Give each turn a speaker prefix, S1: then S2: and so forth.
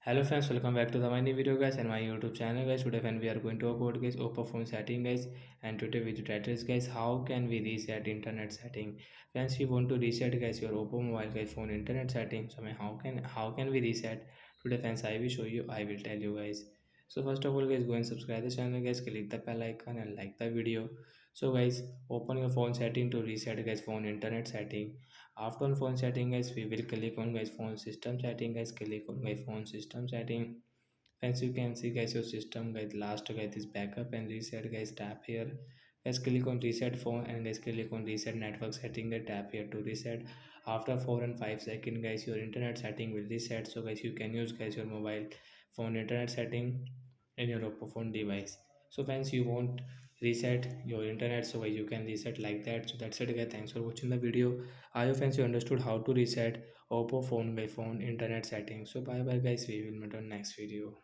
S1: Hello friends, welcome back to the my new video guys and my YouTube channel guys. Today when we are going to talk about guys oppo phone setting guys, and today with the title is guys how can we reset internet setting. Friends, we want to reset guys your oppo mobile guys phone internet setting. So I mean, how can we reset today friends? I will show you, I will tell you guys. So first of all guys, go and subscribe the channel guys, click the bell icon and like the video. So guys, open your phone setting to reset guys phone internet setting. After on phone setting guys, we will click on guys phone system setting guys, click on guys phone system setting. As you can see guys, your system guys last guys is backup and reset guys, tap here. Guys, click on reset phone and guys click on reset network setting guys, tap here to reset. After 4 and 5 seconds guys, your internet setting will reset. So guys, you can use guys your mobile phone internet setting in your oppo phone device. So friends, you won't reset your internet, so guys you can reset like that. So that's it guys, thanks for watching the video. I hope friends you understood how to reset oppo phone by phone internet settings. So bye bye guys, we will meet on next video.